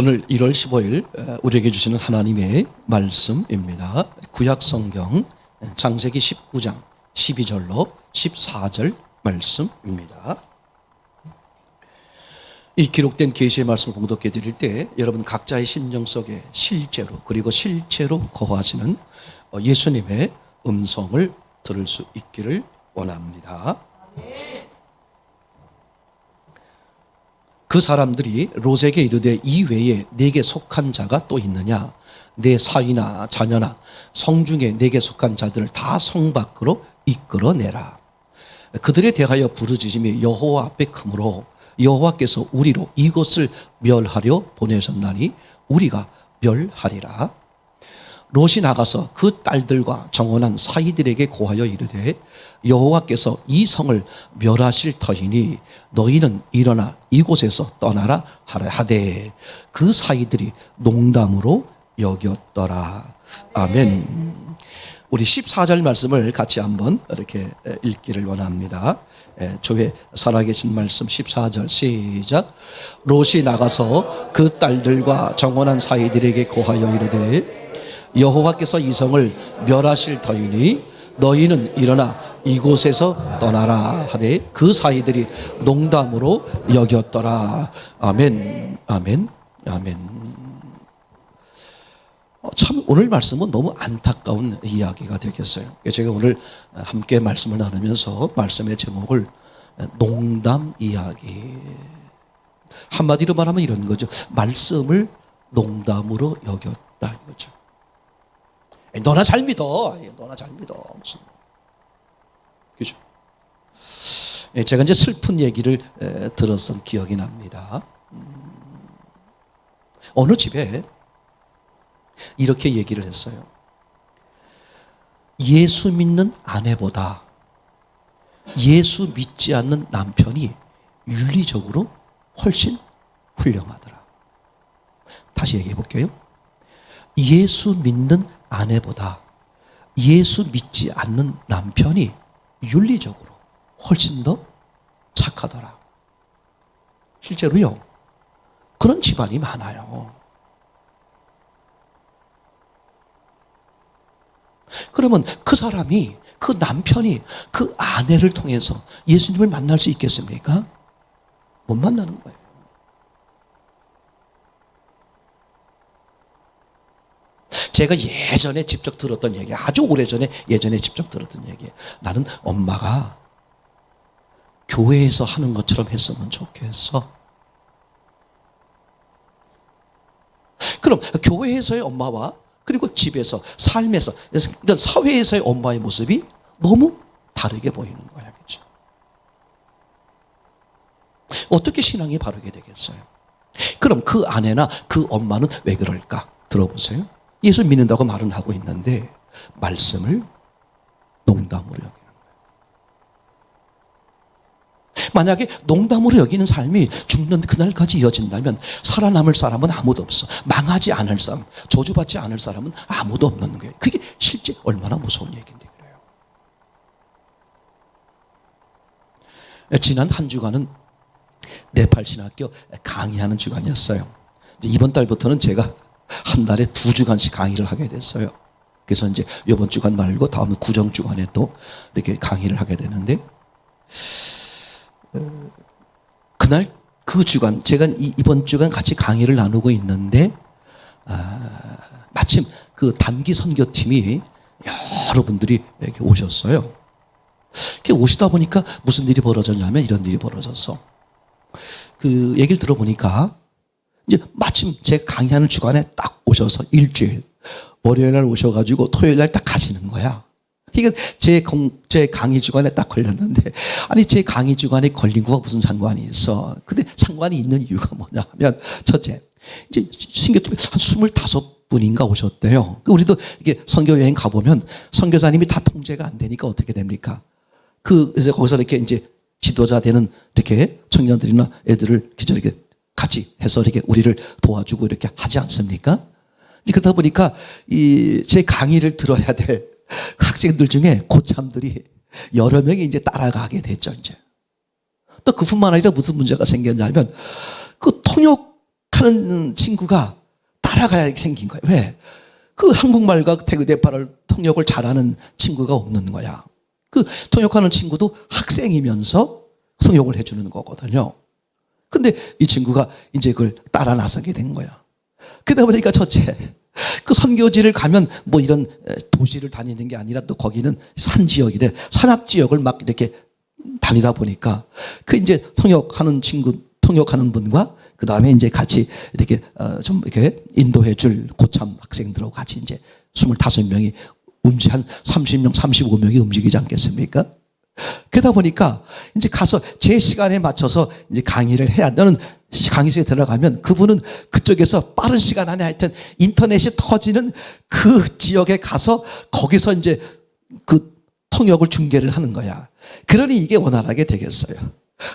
오늘 1월 15일 우리에게 주시는 하나님의 말씀입니다. 구약 성경 창세기 19장 12절로 14절 말씀입니다. 이 기록된 계시의 말씀을 공독해 드릴 때 여러분 각자의 심령 속에 실제로 거하시는 예수님의 음성을 들을 수 있기를 원합니다. 그 사람들이 롯에게 이르되 이 외에 내게 속한 자가 또 있느냐? 내 사위나 자녀나 성중에 내게 속한 자들을 다 성 밖으로 이끌어내라. 그들에 대하여 부르짖음이 여호와 앞에 크므로 여호와께서 우리로 이곳을 멸하려 보내셨나니 우리가 멸하리라. 롯이 나가서 그 딸들과 정혼한 사이들에게 고하여 이르되 여호와께서 이 성을 멸하실 터이니 너희는 일어나 이곳에서 떠나라 하되 그 사이들이 농담으로 여겼더라. 아멘. 우리 14절 말씀을 같이 한번 이렇게 읽기를 원합니다. 주의 살아계신 말씀 14절 시작. 롯이 나가서 그 딸들과 정혼한 사이들에게 고하여 이르되 여호와께서 이 성을 멸하실 터이니 너희는 일어나 이곳에서 떠나라 하되 그 사이들이 농담으로 여겼더라. 아멘, 아멘, 아멘. 참 오늘 말씀은 너무 안타까운 이야기가 되겠어요. 제가 오늘 함께 말씀을 나누면서 말씀의 제목을 농담 이야기, 한마디로 말하면 이런 거죠. 말씀을 농담으로 여겼다 이거죠. 너나 잘 믿어. 너나 잘 믿어. 무슨. 그죠? 제가 이제 슬픈 얘기를 들었던 기억이 납니다. 어느 집에 이렇게 얘기를 했어요. 예수 믿는 아내보다 예수 믿지 않는 남편이 윤리적으로 훨씬 훌륭하더라. 다시 얘기해 볼게요. 예수 믿는 아내보다 예수 믿지 않는 남편이 윤리적으로 훨씬 더 착하더라. 실제로요, 그런 집안이 많아요. 그러면 그 사람이, 그 남편이 그 아내를 통해서 예수님을 만날 수 있겠습니까? 못 만나는 거예요. 제가 예전에 직접 들었던 얘기, 아주 오래전에 예전에 직접 들었던 얘기. 나는 엄마가 교회에서 하는 것처럼 했으면 좋겠어. 그럼 교회에서의 엄마와 그리고 집에서, 삶에서, 사회에서의 엄마의 모습이 너무 다르게 보이는 거야. 그렇죠? 어떻게 신앙이 바르게 되겠어요? 그럼 그 아내나 그 엄마는 왜 그럴까? 들어보세요. 예수 믿는다고 말은 하고 있는데 말씀을 농담으로 여기는 거예요. 만약에 농담으로 여기는 삶이 죽는 그날까지 이어진다면 살아남을 사람은 아무도 없어. 망하지 않을 사람, 저주받지 않을 사람은 아무도 없는 거예요. 그게 실제 얼마나 무서운 얘기인데 그래요. 지난 한 주간은 네팔 신학교 강의하는 주간이었어요. 이번 달부터는 제가 한 달에 2주간씩 강의를 하게 됐어요. 그래서 이제 이번 주간 말고 다음 구정 주간에 또 이렇게 강의를 하게 되는데, 그날 그 주간, 제가 이번 주간 같이 강의를 나누고 있는데, 마침 그 단기 선교팀이 여러분들이 이렇게 오셨어요. 이렇게 오시다 보니까 무슨 일이 벌어졌냐면 이런 일이 벌어졌어. 그 얘기를 들어보니까 이제 마침 제 강의하는 주간에 딱 오셔서 일주일, 월요일 날 오셔가지고 토요일 날 딱 가시는 거야. 그러니까 제 강의 주간에 딱 걸렸는데, 아니 제 강의 주간에 걸린 거가 무슨 상관이 있어? 근데 상관이 있는 이유가 뭐냐 하면, 첫째, 이제 신교팀에 한 25분인가 오셨대요. 우리도 이게 선교 여행 가보면 선교사님이 다 통제가 안 되니까 어떻게 됩니까? 그래서 거기서 이렇게 이제 지도자 되는 이렇게 청년들이나 애들을 이렇게 같이 해서 이렇게 우리를 도와주고 이렇게 하지 않습니까? 이제 그러다 보니까 제 강의를 들어야 될 학생들 중에 고참들이 여러 명이 이제 따라가게 됐죠, 이제. 또 그뿐만 아니라 무슨 문제가 생겼냐면, 그 통역할 하는 친구가 따라가야 생긴 거예요. 왜? 그 한국말과 네팔 통역을 잘하는 친구가 없는 거야. 그 통역하는 친구도 학생이면서 통역을 해주는 거거든요. 근데 이 친구가 이제 그걸 따라 나서게 된 거야. 그러다 보니까 첫째, 그 선교지를 가면 뭐 이런 도시를 다니는 게 아니라 또 거기는 산 지역이래. 산악 지역을 막 이렇게 다니다 보니까 그 이제 통역하는 친구, 통역하는 분과 그 다음에 이제 같이 이렇게 좀 이렇게 인도해 줄 고참 학생들하고 같이 이제 25명이 한 30명, 35명이 움직이지 않겠습니까? 그러다 보니까 이제 가서 제 시간에 맞춰서 이제 강의를 해야, 너는 강의실에 들어가면 그분은 그쪽에서 빠른 시간 안에 하여튼 인터넷이 터지는 그 지역에 가서 거기서 이제 그 통역을 중계를 하는 거야. 그러니 이게 원활하게 되겠어요.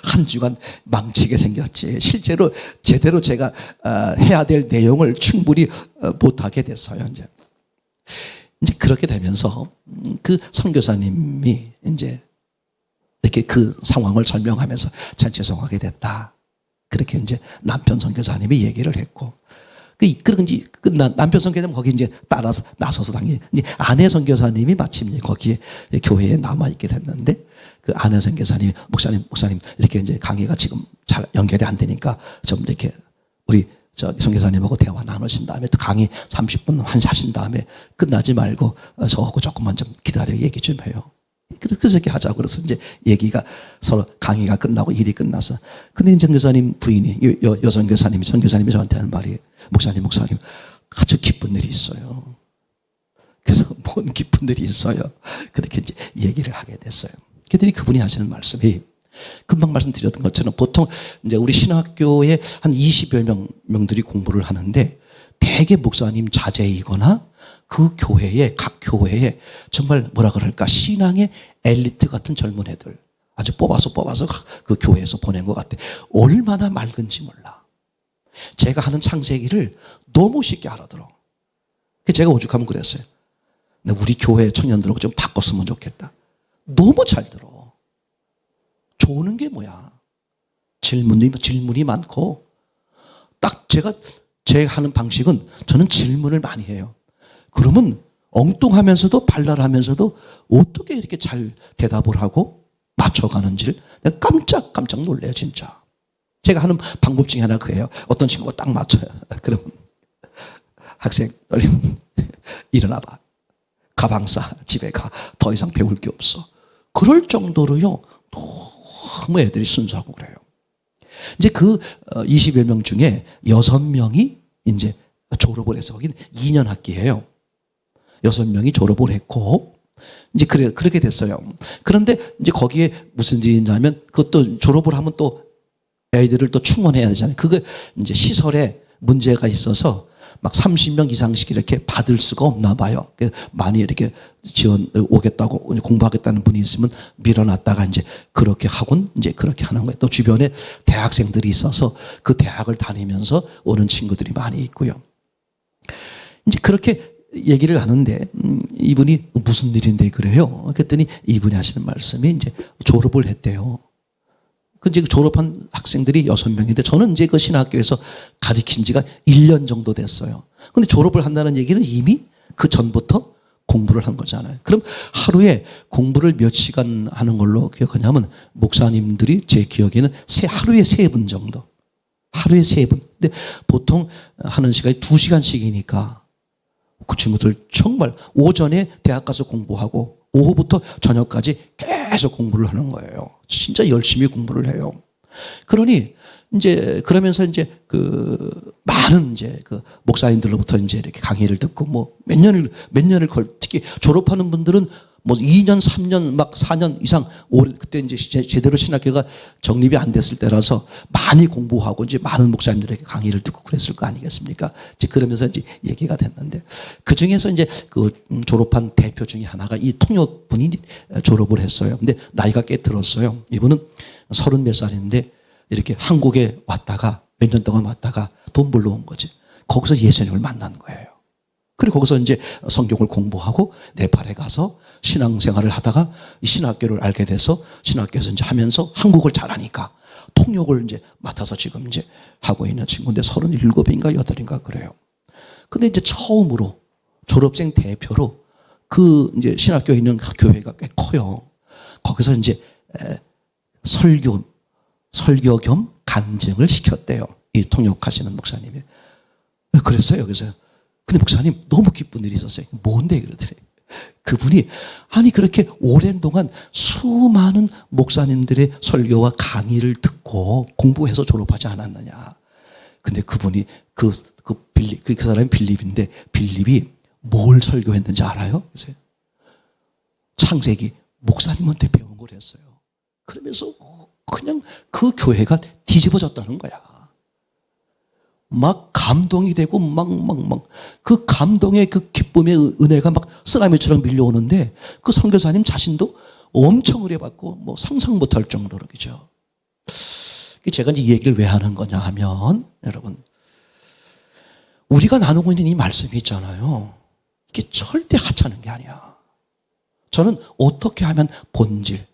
한 주간 망치게 생겼지. 실제로 제대로 제가 해야 될 내용을 충분히 못하게 됐어요. 이제 그렇게 되면서 그 선교사님이 이제 이렇게 그 상황을 설명하면서 참 죄송하게 됐다. 그렇게 이제 남편 선교사님이 얘기를 했고, 그런지 남편 선교사님 거기 이제 따라서 나서서 당연히 이제 아내 선교사님이 마침 거기에 교회에 남아 있게 됐는데, 그 아내 선교사님이 목사님 이렇게 이제 강의가 지금 잘 연결이 안 되니까 좀 이렇게 우리 선교사님하고 대화 나누신 다음에 또 강의 30분 하신 다음에 끝나지 말고 저하고 조금만 좀 기다려 얘기 좀 해요. 그래서 이렇게 하자고 그래서 이제 얘기가 서로 강의가 끝나고 일이 끝나서. 근데 이제 선교사님 부인이, 여성 교사님이, 선교사님이 저한테 하는 말이, 목사님, 아주 기쁜 일이 있어요. 그래서 뭔 기쁜 일이 있어요. 그렇게 이제 얘기를 하게 됐어요. 그랬더니 그분이 하시는 말씀이, 금방 말씀드렸던 것처럼 보통 이제 우리 신학교에 한 20여 명들이 공부를 하는데 대개 목사님 자제이거나 그 교회에, 각 교회에 정말 뭐라 그럴까, 신앙의 엘리트 같은 젊은 애들 아주 뽑아서 그 교회에서 보낸 것 같아. 얼마나 맑은지 몰라. 제가 하는 창세기를 너무 쉽게 알아들어. 제가 오죽하면 그랬어요. 우리 교회 청년들하고 좀 바꿨으면 좋겠다. 너무 잘 들어. 좋은 게 뭐야? 질문이 많고, 딱 제가 하는 방식은 저는 질문을 많이 해요. 그러면 엉뚱하면서도 발랄하면서도 어떻게 이렇게 잘 대답을 하고 맞춰가는지를 내가 깜짝 놀래요, 진짜. 제가 하는 방법 중에 하나 그래요. 어떤 친구가 딱 맞춰요. 그러면 학생, 일어나봐. 가방 싸. 집에 가. 더 이상 배울 게 없어. 그럴 정도로요, 너무 애들이 순수하고 그래요. 이제 그 20여 명 중에 6명이 이제 졸업을 해서, 거긴 2년 학기예요. 6명이 졸업을 했고, 이제 그렇게 됐어요. 그런데 이제 거기에 무슨 일이 있냐면, 그것도 졸업을 하면 또 애들을 또 충원해야 되잖아요. 그게 이제 시설에 문제가 있어서 막 30명 이상씩 이렇게 받을 수가 없나 봐요. 많이 이렇게 지원 오겠다고 공부하겠다는 분이 있으면 밀어놨다가 이제 그렇게 하곤 이제 그렇게 하는 거예요. 또 주변에 대학생들이 있어서 그 대학을 다니면서 오는 친구들이 많이 있고요. 이제 그렇게 얘기를 하는데 이분이 무슨 일인데 그래요? 그랬더니 이분이 하시는 말씀이 이제 졸업을 했대요. 이제 졸업한 학생들이 6명인데 저는 이제 그 신학교에서 가르친 지가 1년 정도 됐어요. 근데 졸업을 한다는 얘기는 이미 그 전부터 공부를 한 거잖아요. 그럼 하루에 공부를 몇 시간 하는 걸로 기억하냐면, 목사님들이 제 기억에는 하루에 3분 정도. 하루에 3분. 근데 보통 하는 시간이 2시간씩이니까 그 친구들 정말 오전에 대학 가서 공부하고 오후부터 저녁까지 계속 공부를 하는 거예요. 진짜 열심히 공부를 해요. 그러니 이제 그러면서 이제 많은 이제 목사님들로부터 이제 이렇게 강의를 듣고 뭐 몇 년을 특히 졸업하는 분들은 뭐 2년, 3년, 막 4년 이상 오래, 그때 이제 제대로 신학교가 정립이 안 됐을 때라서 많이 공부하고 이제 많은 목사님들에게 강의를 듣고 그랬을 거 아니겠습니까? 이제 그러면서 이제 얘기가 됐는데, 그 중에서 이제 졸업한 대표 중에 하나가 이 통역분이 졸업을 했어요. 근데 나이가 꽤 들었어요. 이분은 30몇 살인데 이렇게 한국에 왔다가 몇 년 동안 왔다가 돈 벌러 온 거지. 거기서 예수님을 만난 거예요. 그리고 거기서 이제 성경을 공부하고 네팔에 가서 신앙생활을 하다가 이 신학교를 알게 돼서 신학교에서 이제 하면서 한국을 잘하니까 통역을 이제 맡아서 지금 이제 하고 있는 친구인데 37인가 8인가 그래요. 근데 이제 처음으로 졸업생 대표로 그 이제 신학교에 있는 교회가 꽤 커요. 거기서 이제 설교 겸 간증을 시켰대요. 이 통역하시는 목사님이. 그랬어요. 그래서 근데 목사님 너무 기쁜 일이 있었어요. 뭔데 그러더니 그분이 아니 그렇게 오랜 동안 수많은 목사님들의 설교와 강의를 듣고 공부해서 졸업하지 않았느냐. 근데 그분이 그 사람이 빌립인데 빌립이 뭘 설교했는지 알아요? 그래서 창세기 목사님한테 배운 걸 했어요. 그러면서 그냥 그 교회가 뒤집어졌다는 거야. 막 감동이 되고 막 그 감동의 그 기쁨의 은혜가 막 쓰나미처럼 밀려오는데 그 선교사님 자신도 엄청 의뢰받고 뭐 상상 못할 정도로 그죠. 제가 이제 이 얘기를 왜 하는 거냐 하면 여러분 우리가 나누고 있는 이 말씀이 있잖아요. 이게 절대 하찮은 게 아니야. 저는 어떻게 하면 본질,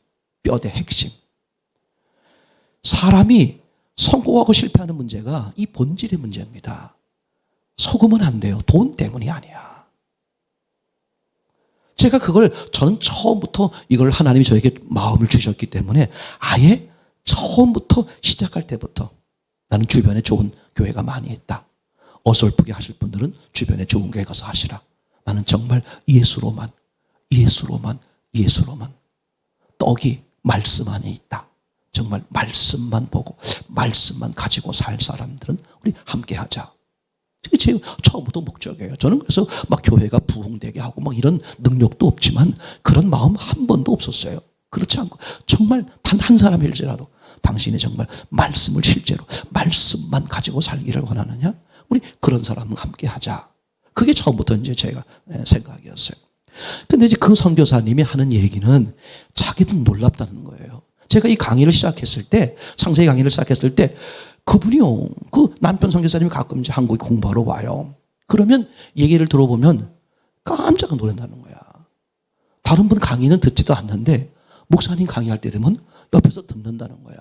뼈대 핵심. 사람이 성공하고 실패하는 문제가 이 본질의 문제입니다. 속으면 안 돼요. 돈 때문이 아니야. 제가 저는 처음부터 이걸 하나님이 저에게 마음을 주셨기 때문에 아예 처음부터 시작할 때부터 나는 주변에 좋은 교회가 많이 있다. 어설프게 하실 분들은 주변에 좋은 교회 가서 하시라. 나는 정말 예수로만 떡이 말씀 안에 있다. 정말 말씀만 보고 말씀만 가지고 살 사람들은 우리 함께 하자. 그게 제 처음부터 목적이에요. 저는 그래서 막 교회가 부흥되게 하고 막 이런 능력도 없지만 그런 마음 한 번도 없었어요. 그렇지 않고 정말 단 한 사람일지라도 당신이 정말 말씀을 실제로 말씀만 가지고 살기를 원하느냐? 우리 그런 사람은 함께 하자. 그게 처음부터 이제 제가 생각이었어요. 근데 이제 그 선교사님이 하는 얘기는 자기도 놀랍다는 거예요. 제가 이 강의를 시작했을 때, 창세기 강의를 시작했을 때, 그분이요, 그 남편 선교사님이 가끔 이제 한국에 공부하러 와요. 그러면 얘기를 들어보면 깜짝 놀란다는 거야. 다른 분 강의는 듣지도 않는데, 목사님 강의할 때 되면 옆에서 듣는다는 거야.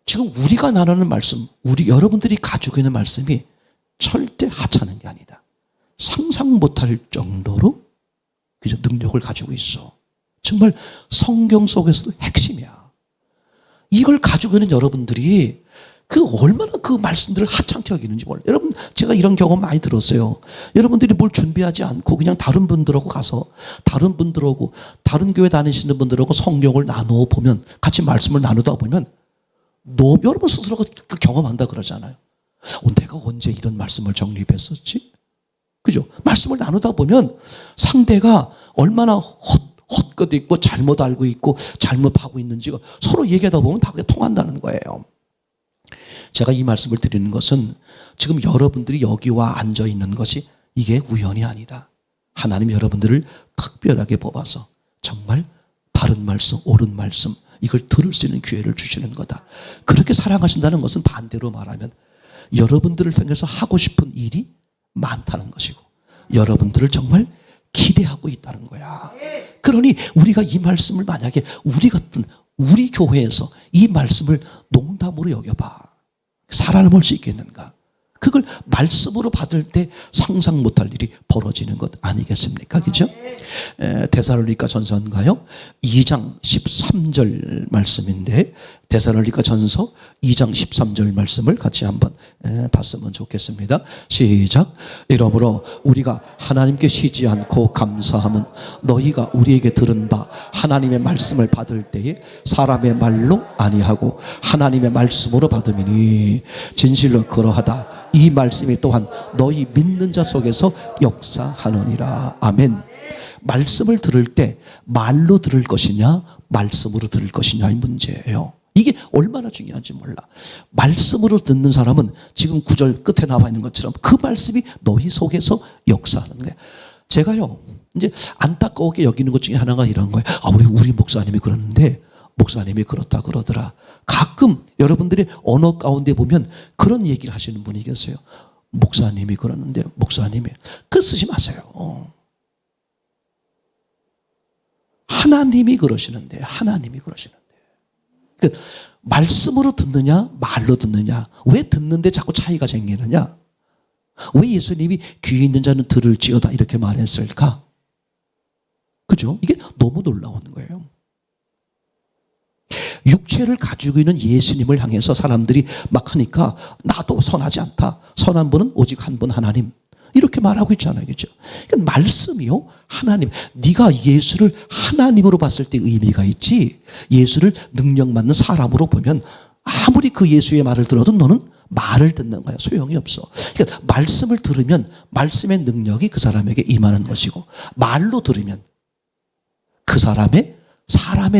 지금 우리가 나누는 말씀, 여러분들이 가지고 있는 말씀이 절대 하찮은 게 아니다. 상상 못할 정도로 그죠? 능력을 가지고 있어. 정말 성경 속에서도 핵심이야. 이걸 가지고 있는 여러분들이 얼마나 그 말씀들을 하찮게 여기는지 몰라요. 여러분, 제가 이런 경험 많이 들었어요. 여러분들이 뭘 준비하지 않고 그냥 다른 분들하고 가서 다른 분들하고 다른 교회 다니시는 분들하고 성경을 나누어 보면 같이 말씀을 나누다 보면 여러분 스스로가 그 경험한다 그러잖아요. 내가 언제 이런 말씀을 정립했었지? 그죠? 말씀을 나누다 보면 상대가 얼마나 헛것 있고 잘못 알고 있고 잘못하고 있는지가 서로 얘기하다 보면 다 그게 통한다는 거예요. 제가 이 말씀을 드리는 것은 지금 여러분들이 여기와 앉아 있는 것이 이게 우연이 아니다. 하나님이 여러분들을 특별하게 뽑아서 정말 바른 말씀, 옳은 말씀 이걸 들을 수 있는 기회를 주시는 거다. 그렇게 사랑하신다는 것은 반대로 말하면 여러분들을 통해서 하고 싶은 일이 많다는 것이고 여러분들을 정말 기대하고 있다는 거야. 그러니 우리가 이 말씀을 만약에 우리 교회에서 이 말씀을 농담으로 여겨봐. 살아남을 수 있겠는가? 그걸 말씀으로 받을 때 상상 못할 일이 벌어지는 것 아니겠습니까? 그죠? 데살로니가 전서인가요? 2장 13절 말씀인데 데살로니가 전서 2장 13절 말씀을 같이 한번 봤으면 좋겠습니다. 시작. 이러므로 우리가 하나님께 쉬지 않고 감사함은 너희가 우리에게 들은 바 하나님의 말씀을 받을 때에 사람의 말로 아니하고 하나님의 말씀으로 받음이니 진실로 그러하다. 이 말씀이 또한 너희 믿는 자 속에서 역사하느니라. 아멘. 말씀을 들을 때 말로 들을 것이냐 말씀으로 들을 것이냐의 문제예요. 이게 얼마나 중요한지 몰라. 말씀으로 듣는 사람은 지금 9절 끝에 나와 있는 것처럼 그 말씀이 너희 속에서 역사하는 거예요. 제가요 이제 안타까우게 여기는 것 중에 하나가 이런 거예요. 우리 목사님이 그러는데 목사님이 그렇다 그러더라. 가끔 여러분들이 언어 가운데 보면 그런 얘기를 하시는 분이 계세요. 목사님이 그러는데 목사님이 쓰지 마세요. 하나님이 그러시는데 하나님이 그러시는데 말씀으로 듣느냐, 말로 듣느냐. 왜 듣는데 자꾸 차이가 생기느냐? 왜 예수님이 귀 있는 자는 들을지어다 이렇게 말했을까? 그죠? 이게 너무 놀라운 거예요. 육체를 가지고 있는 예수님을 향해서 사람들이 막 하니까 나도 선하지 않다. 선한 분은 오직 한 분 하나님. 이렇게 말하고 있잖아요. 그죠? 그러니까 말씀이요. 하나님. 네가 예수를 하나님으로 봤을 때 의미가 있지. 예수를 능력 많는 사람으로 보면 아무리 그 예수의 말을 들어도 너는 말을 듣는 거야. 소용이 없어. 그러니까 말씀을 들으면 말씀의 능력이 그 사람에게 임하는 것이고 말로 들으면 그 사람의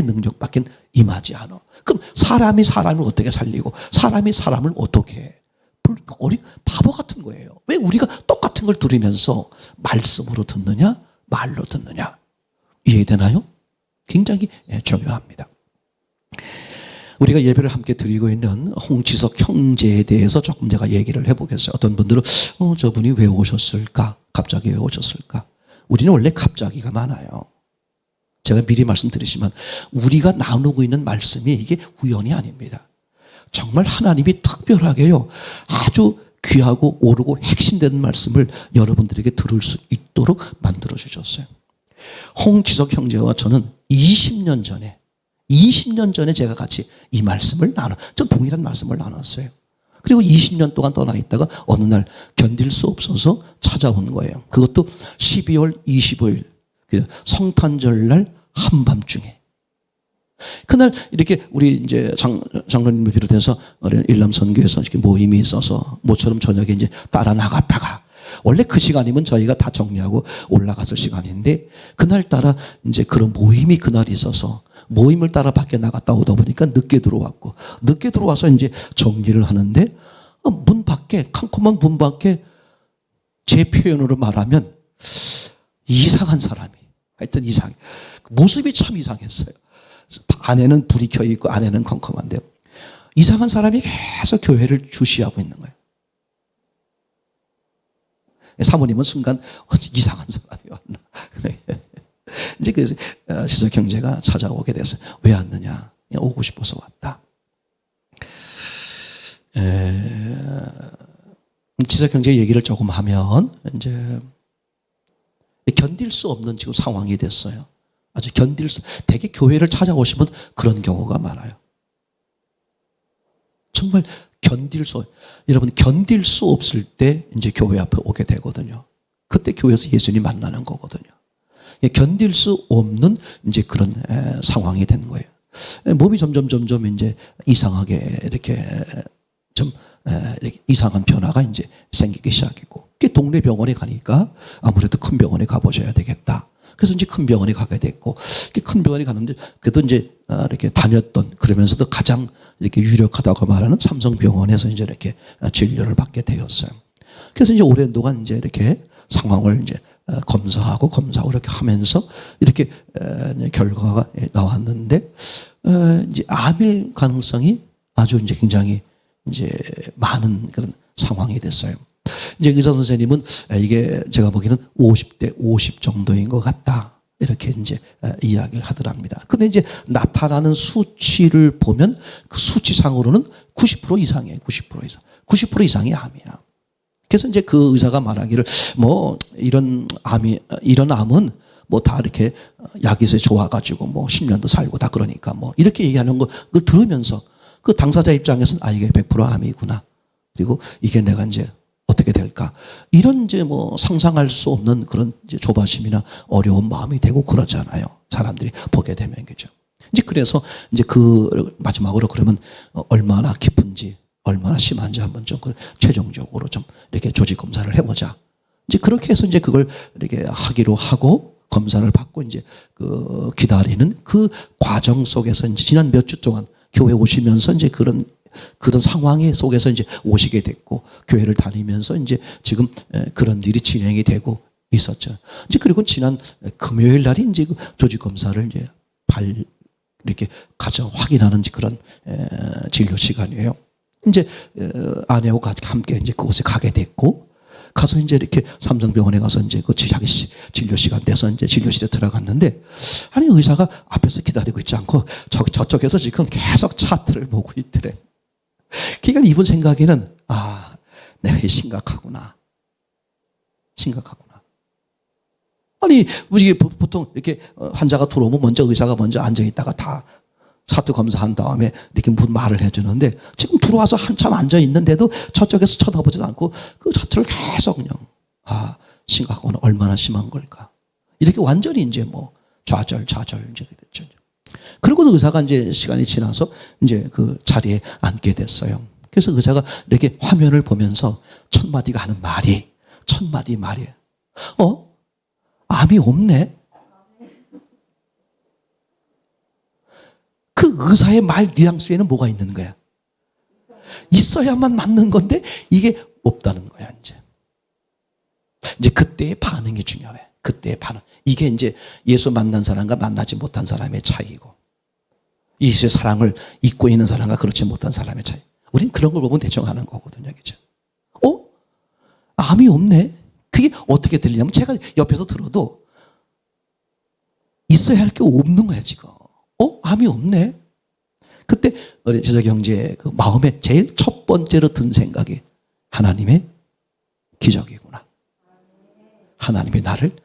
능력밖에 임하지 않아. 그럼 사람이 사람을 어떻게 살리고 사람이 사람을 어떻게 해? 바보 같은 거예요. 왜 우리가 똑같은 걸 들으면서 말씀으로 듣느냐 말로 듣느냐. 이해되나요? 굉장히 중요합니다. 우리가 예배를 함께 드리고 있는 홍지석 형제에 대해서 조금 제가 얘기를 해보겠어요. 어떤 분들은 저분이 왜 오셨을까? 갑자기 왜 오셨을까? 우리는 원래 갑자기가 많아요. 제가 미리 말씀드리지만 우리가 나누고 있는 말씀이 이게 우연이 아닙니다. 정말 하나님이 특별하게요. 아주 귀하고 오르고 핵심되는 말씀을 여러분들에게 들을 수 있도록 만들어주셨어요. 홍지석 형제와 저는 20년 전에 제가 같이 이 말씀을 전 동일한 말씀을 나눴어요. 그리고 20년 동안 떠나 있다가 어느 날 견딜 수 없어서 찾아온 거예요. 그것도 12월 25일 성탄절 날 한밤중에. 그날 이렇게 우리 이제 장로님을 비롯해서 일남선교에서 이렇게 모임이 있어서 모처럼 저녁에 이제 따라 나갔다가 원래 그 시간이면 저희가 다 정리하고 올라갔을 시간인데 그날따라 이제 그런 모임이 그날 있어서 모임을 따라 밖에 나갔다 오다 보니까 늦게 들어와서 이제 정리를 하는데 문 밖에 캄캄한 문 밖에 제 표현으로 말하면 이상한 사람이 하여튼 이상해. 모습이 참 이상했어요. 안에는 불이 켜 있고 안에는 컴컴한데 이상한 사람이 계속 교회를 주시하고 있는 거예요. 사모님은 순간 이상한 사람이 왔나. 이제 그래서 지석 형제가 찾아오게 됐어요. 왜 왔느냐? 오고 싶어서 왔다. 지석 형제 얘기를 조금 하면 이제 견딜 수 없는 지금 상황이 됐어요. 아주 되게 교회를 찾아오시면 그런 경우가 많아요. 정말 여러분 견딜 수 없을 때 이제 교회 앞에 오게 되거든요. 그때 교회에서 예수님 만나는 거거든요. 견딜 수 없는 이제 그런 상황이 된 거예요. 몸이 점점 이제 이상하게 이렇게 이렇게 이상한 변화가 이제 생기기 시작했고, 동네 병원에 가니까 아무래도 큰 병원에 가보셔야 되겠다. 그래서 이제 큰 병원에 가게 됐고, 큰 병원에 가는데 그래도 이제 이렇게 다녔던 그러면서도 가장 이렇게 유력하다고 말하는 삼성병원에서 이제 이렇게 진료를 받게 되었어요. 그래서 이제 오랜 동안 이제 이렇게 상황을 이제 검사하고 이렇게 하면서 이렇게 결과가 나왔는데 이제 암일 가능성이 아주 이제 굉장히 이제 많은 그런 상황이 됐어요. 이제 의사 선생님은 이게 제가 보기에는 50대 50 정도인 것 같다. 이렇게 이제 이야기를 하더랍니다. 근데 이제 나타나는 수치를 보면 그 수치상으로는 90% 이상이에요. 90% 이상이 암이야. 그래서 이제 그 의사가 말하기를 뭐 이런 암은 뭐 다 이렇게 약에서 좋아가지고 뭐 10년도 살고 다 그러니까 뭐 이렇게 얘기하는 걸 들으면서 그 당사자 입장에서는 이게 100% 암이구나. 그리고 이게 내가 이제 어떻게 될까? 이런 이제 뭐 상상할 수 없는 그런 이제 조바심이나 어려운 마음이 되고 그러잖아요. 사람들이 보게 되면 그죠. 이제 그래서 이제 그 마지막으로 그러면 얼마나 깊은지 얼마나 심한지 한번 좀 최종적으로 좀 이렇게 조직 검사를 해보자. 이제 그렇게 해서 이제 그걸 이렇게 하기로 하고 검사를 받고 이제 그 기다리는 그 과정 속에서 이제 지난 몇 주 동안 교회 오시면서 이제 그런 상황 속에서 이제 오시게 됐고 교회를 다니면서 이제 지금 그런 일이 진행이 되고 있었죠. 이제 그리고 지난 금요일 날이 이제 그 조직 검사를 이제 이렇게 가서 확인하는 그런 진료 시간이에요. 이제 아내와 함께 이제 그곳에 가게 됐고 가서 이제 이렇게 삼성병원에 가서 이제 그 자기 진료 시간 돼서 이제 진료실에 들어갔는데, 아니, 의사가 앞에서 기다리고 있지 않고 저쪽에서 지금 계속 차트를 보고 있더래. 그러니까 이분 생각에는, 아, 내가 심각하구나. 심각하구나. 아니, 이게 보통 이렇게 환자가 들어오면 먼저 의사가 먼저 앉아있다가 다 차트 검사한 다음에 이렇게 무슨 말을 해주는데, 지금 들어와서 한참 앉아있는데도 저쪽에서 쳐다보지도 않고 그 차트를 계속 그냥, 아, 심각하구나. 얼마나 심한 걸까. 이렇게 완전히 이제 뭐 좌절 이제 됐죠. 그리고 의사가 이제 시간이 지나서 이제 그 자리에 앉게 됐어요. 그래서 의사가 이렇게 화면을 보면서 첫 마디가 하는 말이, 첫 마디 말이에요. 암이 없네? 그 의사의 말 뉘앙스에는 뭐가 있는 거야? 있어야만 맞는 건데 이게 없다는 거야, 이제. 이제 그때의 반응이 중요해. 그때의 반응. 이게 이제 예수 만난 사람과 만나지 못한 사람의 차이고, 예수의 사랑을 잊고 있는 사람과 그렇지 못한 사람의 차이. 우린 그런 걸 보면 대충 하는 거거든요, 그죠? 암이 없네? 그게 어떻게 들리냐면, 제가 옆에서 들어도 있어야 할 게 없는 거야, 지금. 암이 없네? 그때 우리 지석 형제의 그 마음에 제일 첫 번째로 든 생각이, 하나님의 기적이구나. 하나님이 나를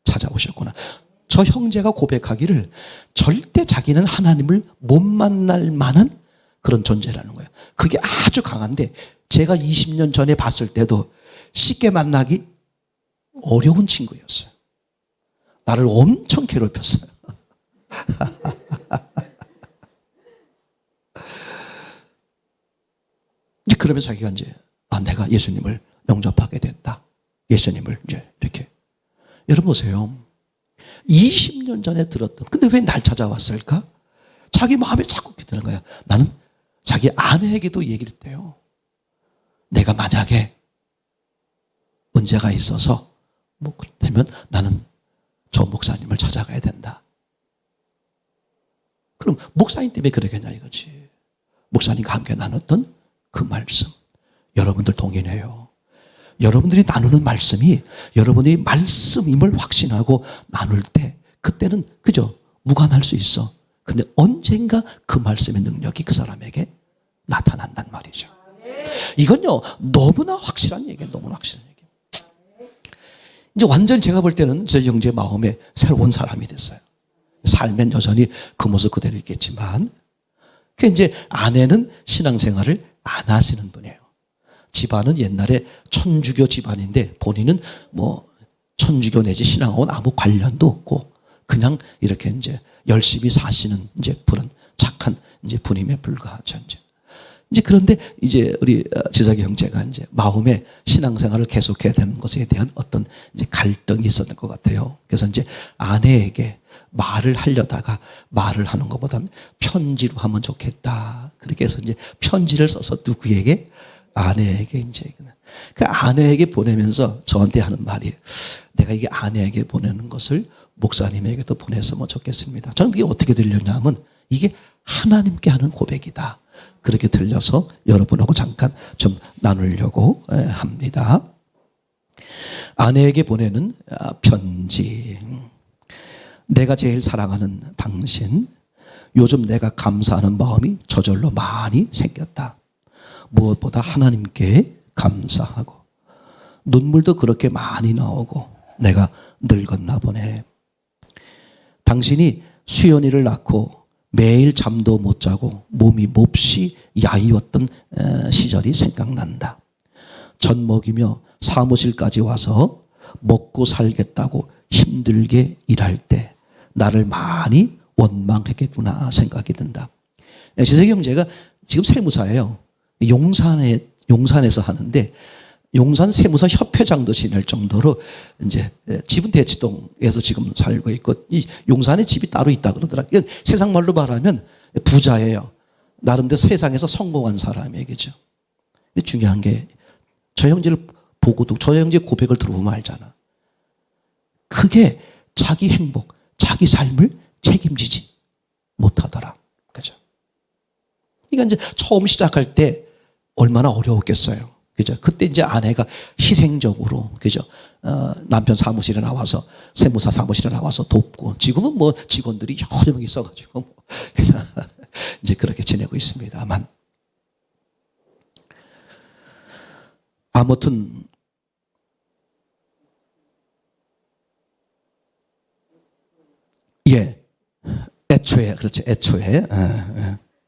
찾아오셨구나. 저 형제가 고백하기를 절대 자기는 하나님을 못 만날 만한 그런 존재라는 거예요. 그게 아주 강한데, 제가 20년 전에 봤을 때도 쉽게 만나기 어려운 친구였어요. 나를 엄청 괴롭혔어요. 이제 그러면서 자기가 이제, 내가 예수님을 영접하게 됐다. 예수님을 이제 이렇게. 여러분 보세요. 20년 전에 들었던, 근데 왜 날 찾아왔을까? 자기 마음에 자꾸 드는 거야. 나는 자기 아내에게도 얘기를 했대요. 내가 만약에 문제가 있어서 뭐 그러면 나는 저 목사님을 찾아가야 된다. 그럼 목사님 때문에 그러겠냐 이거지. 목사님과 함께 나눴던 그 말씀. 여러분들 동의해요. 여러분들이 나누는 말씀이 여러분이 말씀임을 확신하고 나눌 때, 그때는 그죠? 무관할 수 있어. 근데 언젠가 그 말씀의 능력이 그 사람에게 나타난단 말이죠. 이건요, 너무나 확실한 얘기예요. 너무나 확실한 얘기. 이제 완전히 제가 볼 때는 제 형제 마음에 새로운 사람이 됐어요. 살면 여전히 그 모습 그대로 있겠지만, 그 이제 아내는 신앙생활을 안 하시는 분이에요. 집안은 옛날에 천주교 집안인데 본인은 뭐 천주교 내지 신앙하고는 아무 관련도 없고 그냥 이렇게 이제 열심히 사시는 이제 그런 착한 이제 분임에 불과하죠. 이제 그런데 이제 우리 지석이 형제가 이제 마음에 신앙생활을 계속해야 되는 것에 대한 어떤 이제 갈등이 있었던 것 같아요. 그래서 이제 아내에게 말을 하려다가 말을 하는 것보다는 편지로 하면 좋겠다. 그렇게 해서 이제 편지를 써서 누구에게? 아내에게 이제. 그 아내에게 보내면서 저한테 하는 말이, 내가 이게 아내에게 보내는 것을 목사님에게도 보냈으면 좋겠습니다. 저는 그게 어떻게 들렸냐면, 이게 하나님께 하는 고백이다. 그렇게 들려서 여러분하고 잠깐 좀 나누려고 합니다. 아내에게 보내는 편지. 내가 제일 사랑하는 당신, 요즘 내가 감사하는 마음이 저절로 많이 생겼다. 무엇보다 하나님께 감사하고 눈물도 그렇게 많이 나오고 내가 늙었나 보네. 당신이 수연이를 낳고 매일 잠도 못 자고 몸이 몹시 야위었던 시절이 생각난다. 젖 먹이며 사무실까지 와서 먹고 살겠다고 힘들게 일할 때 나를 많이 원망했겠구나 생각이 든다. 지석이 형제가 지금 세무사예요. 용산에서 하는데, 용산 세무사 협회장도 지낼 정도로 이제 집은 대치동에서 지금 살고 있고, 이 용산에 집이 따로 있다 그러더라고요. 세상 말로 말하면 부자예요. 나름대로 세상에서 성공한 사람이에요. 그죠? 근데 중요한 게, 저 형제를 보고도, 저 형제 고백을 들어보면 알잖아. 그게 자기 행복, 자기 삶을 책임지지 못하더라. 그죠? 그러니까 이제 처음 시작할 때 얼마나 어려웠겠어요. 그죠? 그때 이제 아내가 희생적으로, 그죠? 남편 사무실에 나와서, 세무사 사무실에 나와서 돕고, 지금은 뭐 직원들이 여러 명 있어가지고, 뭐 그냥 이제 그렇게 지내고 있습니다만. 아무튼, 예. 애초에, 그렇죠. 애초에.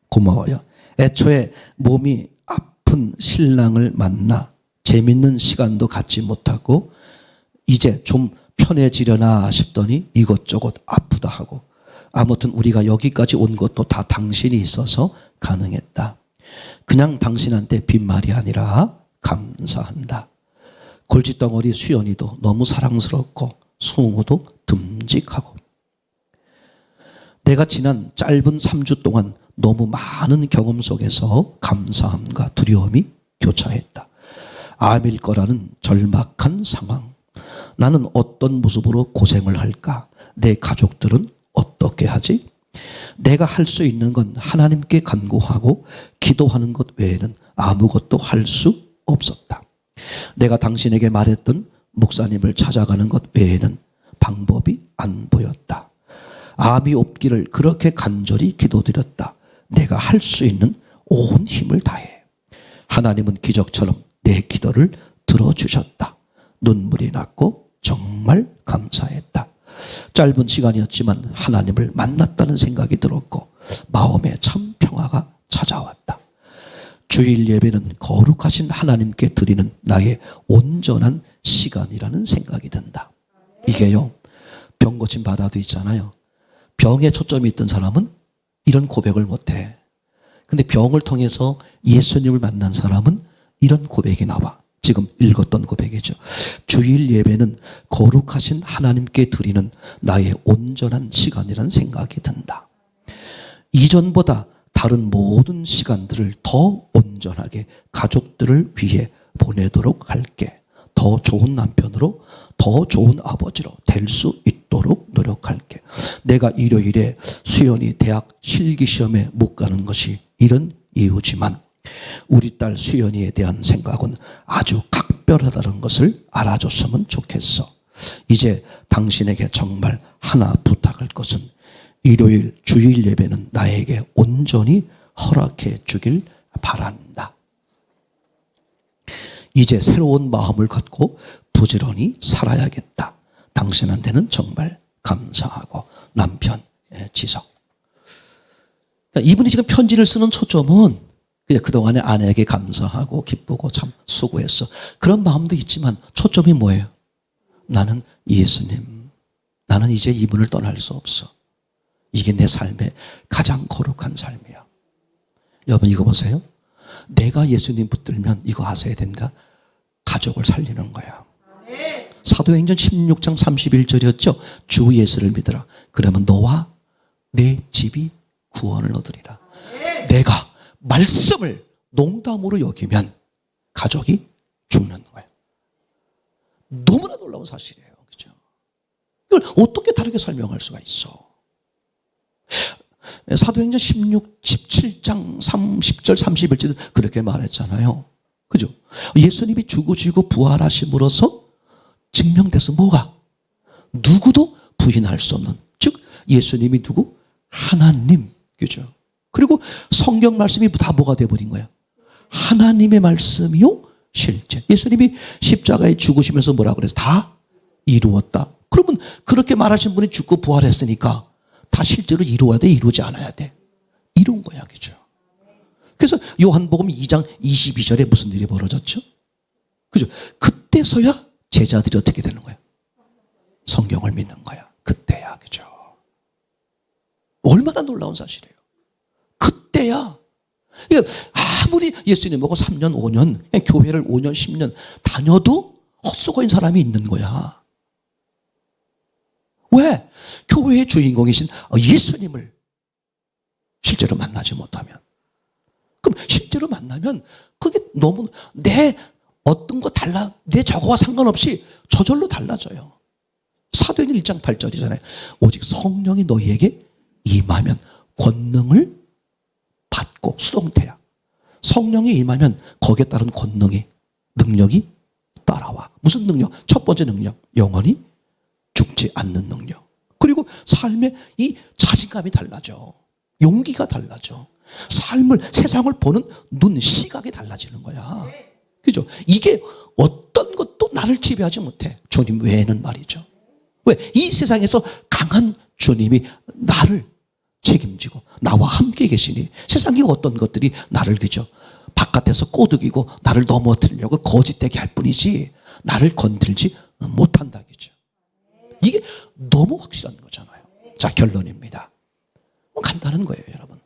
고마워요. 애초에 몸이 아픈 신랑을 만나 재밌는 시간도 갖지 못하고 이제 좀 편해지려나 싶더니 이것저것 아프다 하고 아무튼 우리가 여기까지 온 것도 다 당신이 있어서 가능했다. 그냥 당신한테 빈말이 아니라 감사한다. 골칫덩어리 수연이도 너무 사랑스럽고 승우도 듬직하고 내가 지난 짧은 3주 동안 너무 많은 경험 속에서 감사함과 두려움이 교차했다. 암일 거라는 절박한 상황. 나는 어떤 모습으로 고생을 할까? 내 가족들은 어떻게 하지? 내가 할 수 있는 건 하나님께 간구하고 기도하는 것 외에는 아무것도 할 수 없었다. 내가 당신에게 말했던 목사님을 찾아가는 것 외에는 방법이 안 보였다. 암이 없기를 그렇게 간절히 기도드렸다. 내가 할 수 있는 온 힘을 다해. 하나님은 기적처럼 내 기도를 들어주셨다. 눈물이 났고 정말 감사했다. 짧은 시간이었지만 하나님을 만났다는 생각이 들었고 마음에 참 평화가 찾아왔다. 주일 예배는 거룩하신 하나님께 드리는 나의 온전한 시간이라는 생각이 든다. 이게요, 병 고침 받아도 있잖아요. 병에 초점이 있던 사람은 이런 고백을 못해. 근데 병을 통해서 예수님을 만난 사람은 이런 고백이 나와. 지금 읽었던 고백이죠. 주일 예배는 거룩하신 하나님께 드리는 나의 온전한 시간이라는 생각이 든다. 이전보다 다른 모든 시간들을 더 온전하게 가족들을 위해 보내도록 할게. 더 좋은 남편으로, 더 좋은 아버지로 될 수 있도록 노력할게. 내가 일요일에 수연이 대학 실기시험에 못 가는 것이 이런 이유지만 우리 딸 수연이에 대한 생각은 아주 각별하다는 것을 알아줬으면 좋겠어. 이제 당신에게 정말 하나 부탁할 것은 일요일 주일 예배는 나에게 온전히 허락해 주길 바란다. 이제 새로운 마음을 갖고 부지런히 살아야겠다. 당신한테는 정말 감사하고 남편 지석. 그러니까 이분이 지금 편지를 쓰는 초점은 그냥 그동안에 아내에게 감사하고 기쁘고 참 수고했어. 그런 마음도 있지만 초점이 뭐예요? 나는 예수님. 나는 이제 이분을 떠날 수 없어. 이게 내 삶의 가장 거룩한 삶이야. 여러분 이거 보세요. 내가 예수님 붙들면 이거 아셔야 됩니다. 가족을 살리는 거야. 사도행전 16장 31절이었죠. 주 예수를 믿으라. 그러면 너와 내 집이 구원을 얻으리라. 내가 말씀을 농담으로 여기면 가족이 죽는 거예요. 너무나 놀라운 사실이에요. 그렇죠? 이걸 어떻게 다르게 설명할 수가 있어? 사도행전 17장 30절 31절 그렇게 말했잖아요. 그죠? 예수님이 죽으시고 부활하심으로써 증명돼서 뭐가? 누구도 부인할 수 없는, 즉 예수님이 누구? 하나님. 그죠? 그리고 성경 말씀이 다 뭐가 돼버린 거야? 하나님의 말씀이요 실제. 예수님이 십자가에 죽으시면서 뭐라 그래서 다 이루었다. 그러면 그렇게 말하신 분이 죽고 부활했으니까 다 실제로 이루어야 돼, 이루지 않아야 돼? 이룬 거야. 그죠? 그래서 요한복음 2장 22절에 무슨 일이 벌어졌죠? 그죠? 그때서야 제자들이 어떻게 되는 거야? 성경을 믿는 거야. 그때야. 그죠? 얼마나 놀라운 사실이에요. 그때야. 그러니까 아무리 예수님하고 3년, 5년, 그냥 교회를 5년, 10년 다녀도 헛수고인 사람이 있는 거야. 왜? 교회의 주인공이신 예수님을 실제로 만나지 못하면. 그럼 실제로 만나면 그게 너무 내 어떤 거 달라, 내 저거와 상관없이 저절로 달라져요. 사도행전 1장 8절이잖아요. 오직 성령이 너희에게 임하면 권능을 받고, 수동태야. 성령이 임하면 거기에 따른 권능이 능력이 따라와. 무슨 능력? 첫 번째 능력, 영원히 죽지 않는 능력. 그리고 삶의 이 자신감이 달라져. 용기가 달라져. 삶을, 세상을 보는 눈, 시각이 달라지는 거야. 그죠? 이게 어떤 것도 나를 지배하지 못해. 주님 외에는 말이죠. 왜? 이 세상에서 강한 주님이 나를 책임지고 나와 함께 계시니 세상의 어떤 것들이 나를 그죠? 바깥에서 꼬드기고 나를 넘어뜨리려고 거짓되게 할 뿐이지 나를 건들지 못한다. 그죠? 이게 너무 확실한 거잖아요. 자, 결론입니다. 간단한 거예요, 여러분.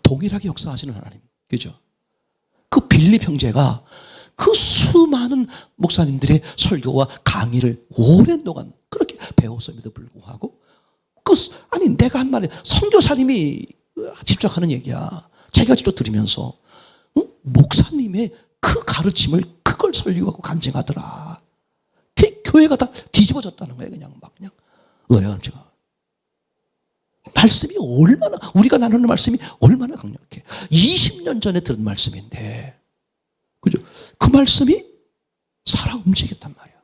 동일하게 역사하시는 하나님. 그죠? 그 빌립 형제가 그 수많은 목사님들의 설교와 강의를 오랜 동안 그렇게 배웠음에도 불구하고 아니 내가 한 말에 선교사님이 집착하는 얘기야. 자기가 직접 들으면서 목사님의 그 가르침을 그걸 설교하고 간증하더라. 교회가 다 뒤집어졌다는 거예요. 그냥 은혜가 넘치가. 말씀이 얼마나 우리가 나누는 말씀이 얼마나 강력해. 20년 전에 들은 말씀인데 그죠? 그 말씀이 살아 움직였단 말이야.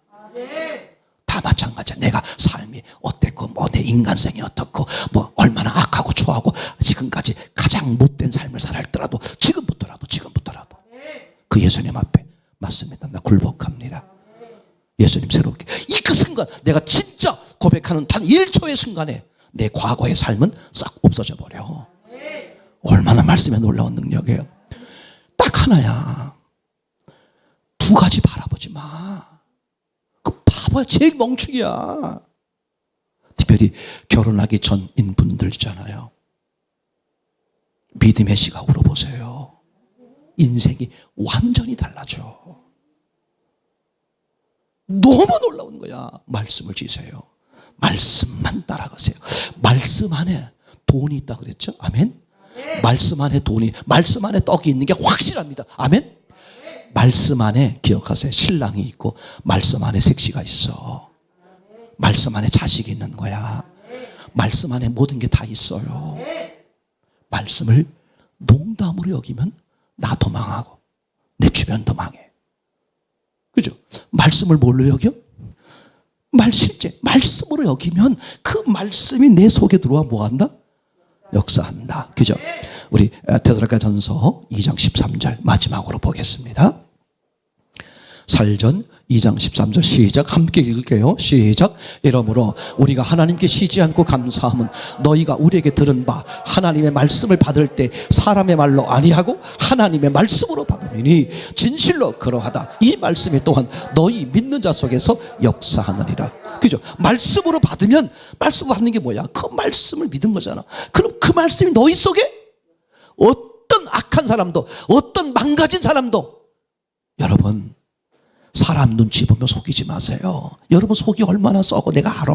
다 마찬가지야. 내가 삶이 어땠고 뭐 내 인간성이 어떻고 뭐 얼마나 악하고 초하고 지금까지 가장 못된 삶을 살았더라도 지금부터라도 그 예수님 앞에 맞습니다. 나 굴복합니다. 예수님 새롭게 이 그 순간 내가 진짜 고백하는 단 1초의 순간에 내 과거의 삶은 싹 없어져 버려. 얼마나 말씀에 놀라운 능력이에요. 딱 하나야. 두 가지 바라보지 마. 그 바보야. 제일 멍충이야. 특별히 결혼하기 전인 분들 있잖아요. 믿음의 시각으로 보세요. 인생이 완전히 달라져. 너무 놀라운 거야. 말씀을 지세요. 말씀만 따라가세요. 말씀 안에 돈이 있다 그랬죠? 아멘? 말씀 안에 돈이, 말씀 안에 떡이 있는 게 확실합니다. 아멘? 말씀 안에 기억하세요. 신랑이 있고 말씀 안에 색시가 있어. 말씀 안에 자식이 있는 거야. 말씀 안에 모든 게 다 있어요. 말씀을 농담으로 여기면 나도 망하고 내 주변도 망해. 그죠? 말씀을 뭘로 여겨? 실제 말씀으로 여기면 그 말씀이 내 속에 들어와 뭐 한다? 역사한다. 그죠? 우리 데살로니가전서 2장 13절 마지막으로 보겠습니다. 살전 2장 13절 시작. 함께 읽을게요. 시작. 이러므로 우리가 하나님께 쉬지 않고 감사함은 너희가 우리에게 들은 바 하나님의 말씀을 받을 때 사람의 말로 아니하고 하나님의 말씀으로 받으니 진실로 그러하다. 이 말씀이 또한 너희 믿는 자 속에서 역사하느니라. 그죠? 말씀으로 받으면 말씀 받는 게 뭐야? 그 말씀을 믿은 거잖아. 그럼 그 말씀이 너희 속에 어떤 악한 사람도 어떤 망가진 사람도 여러분 사람 눈치 보며 속이지 마세요. 여러분 속이 얼마나 썩어 내가 알아.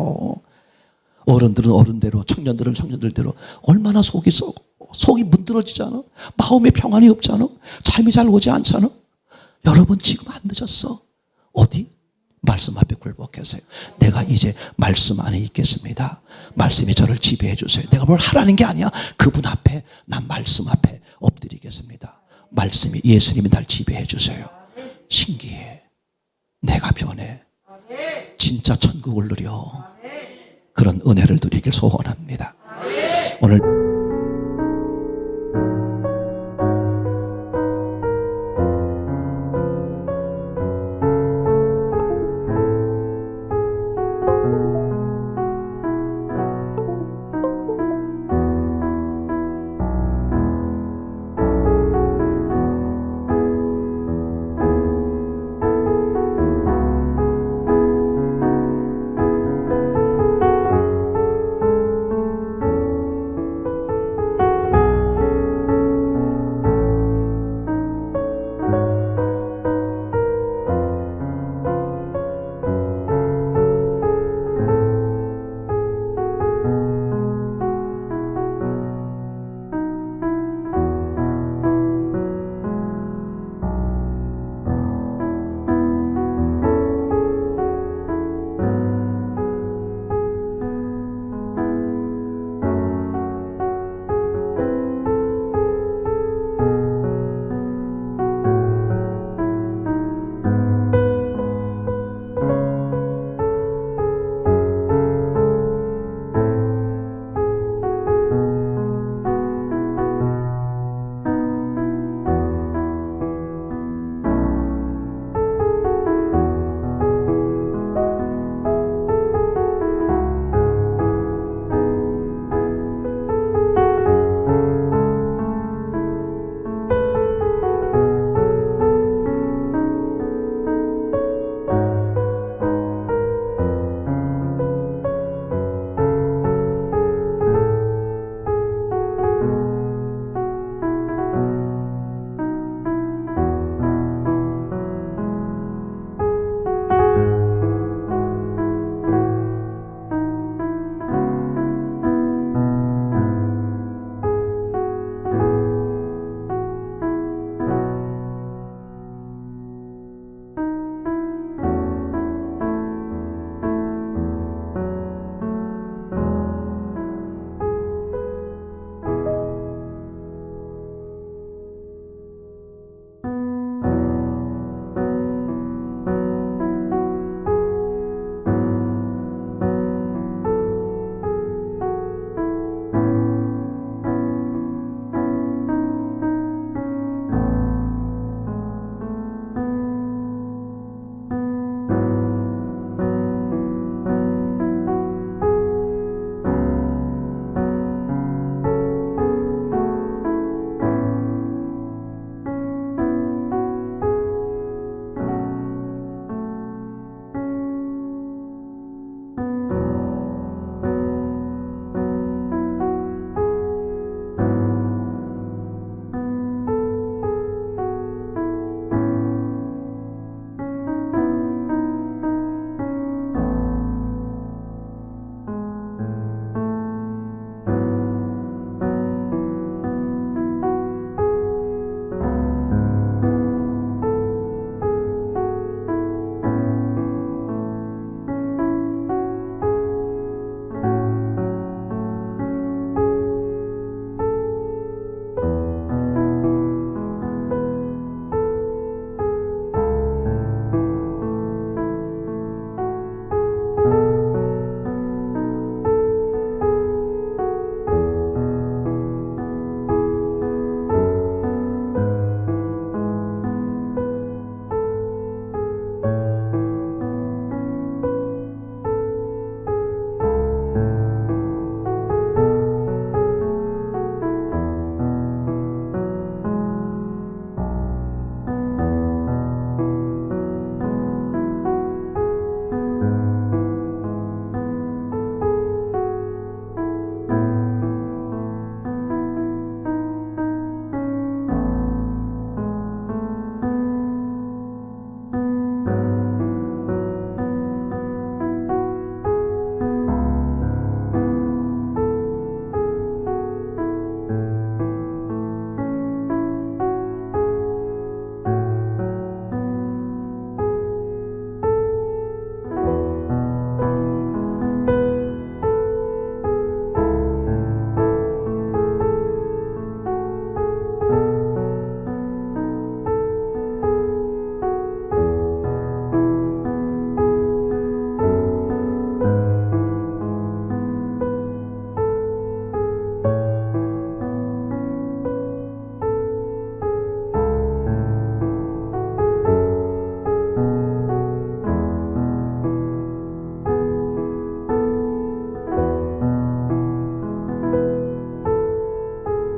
어른들은 어른대로 청년들은 청년들대로 얼마나 속이 썩어. 속이 문드러지잖아. 마음에 평안이 없잖아. 잠이 잘 오지 않잖아. 여러분 지금 안 늦었어. 어디? 말씀 앞에 굴복하세요. 내가 이제 말씀 안에 있겠습니다. 말씀이 저를 지배해 주세요. 내가 뭘 하라는 게 아니야. 그분 앞에 난 말씀 앞에 엎드리겠습니다. 말씀이 예수님이 날 지배해 주세요. 신기해. 내가 변해. 진짜 천국을 누려. 그런 은혜를 누리길 소원합니다. 오늘